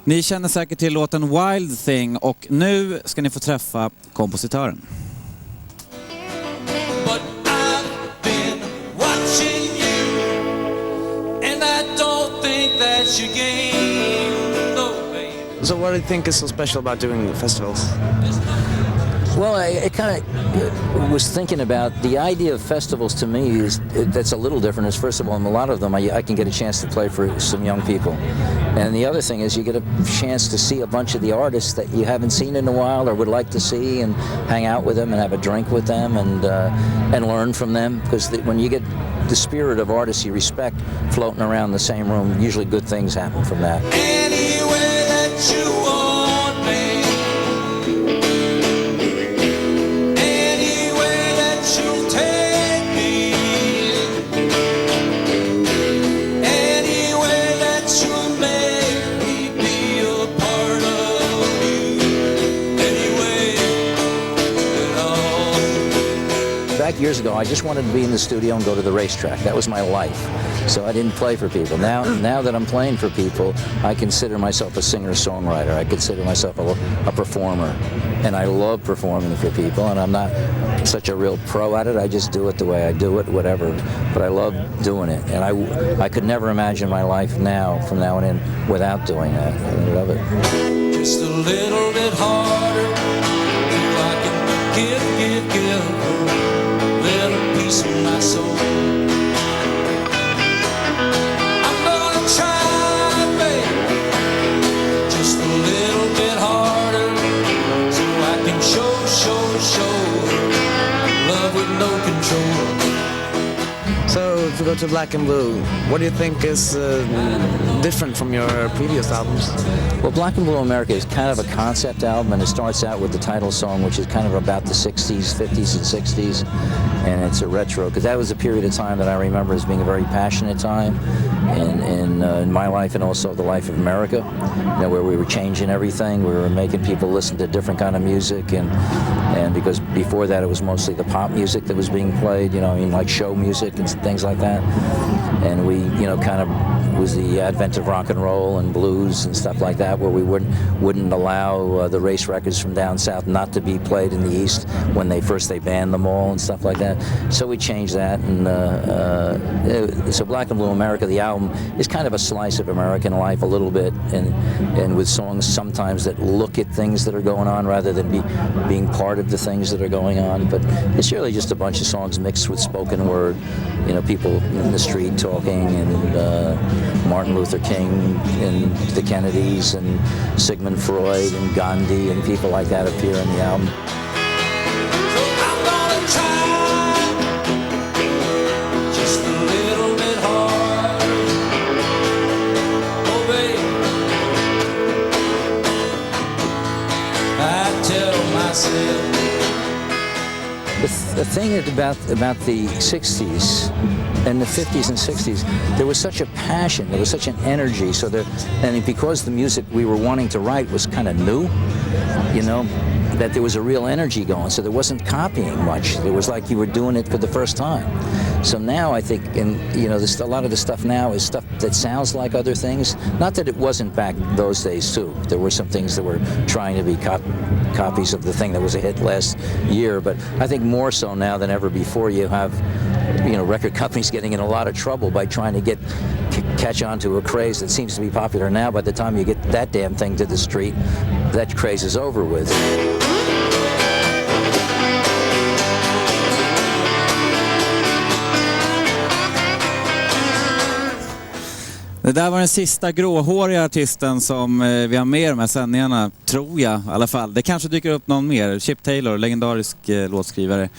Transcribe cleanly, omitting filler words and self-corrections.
Ni känner säkert till låten Wild Thing och nu ska ni få träffa kompositören. But I've been watching you, and I don't think that's your game, no, baby. So what do you think is so special about doing festivals? Well, I kind of was thinking about the idea of festivals. To me, is that's a little different. Is first of all, in a lot of them, I can get a chance to play for some young people, and the other thing is you get a chance to see a bunch of the artists that you haven't seen in a while or would like to see, and hang out with them and have a drink with them and learn from them. Because when you get the spirit of artists you respect floating around the same room, usually good things happen from that. Anywhere that you want me. Back years ago, I just wanted to be in the studio and go to the racetrack. That was my life. So I didn't play for people. Now that I'm playing for people, I consider myself a singer-songwriter. I consider myself a performer. And I love performing for people, and I'm not such a real pro at it. I just do it the way I do it, whatever. But I love doing it. And I could never imagine my life now, from now on in, without doing that. I love it. Just a little bit harder, so I can give. Little piece of my soul. I'm gonna try, baby, just a little bit harder, so I can show love with no control. So if we go to Black and Blue, what do you think is different from your previous albums? Well, Black and Blue America is kind of a concept album, and it starts out with the title song, which is kind of about the 60s, 50s, and 60s, and it's a retro, because that was a period of time that I remember as being a very passionate time in my life and also the life of America, you know, where we were changing everything, we were making people listen to different kind of music, and because before that it was mostly the pop music that was being played, you know, I mean, like show music and things like that, and we, you know, kind of was the advent of rock and roll and blues and stuff like that, where we wouldn't allow the race records from down south not to be played in the east when they banned them all and stuff like that. So we changed that, and so Black and Blue America, the album, is kind of a slice of American life a little bit, and with songs sometimes that look at things that are going on rather than being part of the things that are going on. But it's really just a bunch of songs mixed with spoken word, you know, people in the street talking, and Martin Luther King and the Kennedys and Sigmund Freud and Gandhi and people like that appear in the album. So I'm gonna try just a little bit harder, oh baby, I tell myself. The thing about the 60s and the 50s and 60s, there was such a passion, there was such an energy, and because the music we were wanting to write was kind of new, you know, that there was a real energy going, so there wasn't copying much. It was like you were doing it for the first time. So now I think, you know, a lot of the stuff now is stuff that sounds like other things. Not that it wasn't back those days too. There were some things that were trying to be copies of the thing that was a hit last year, but I think more so now than ever before you have, you know, record companies getting in a lot of trouble by trying to catch on to a craze that seems to be popular now. By the time you get that damn thing to the street, that craze is over with. Det där var den sista gråhåriga artisten som vi har med i de här sändningarna, tror jag i alla fall. Det kanske dyker upp någon mer. Chip Taylor, legendarisk låtskrivare.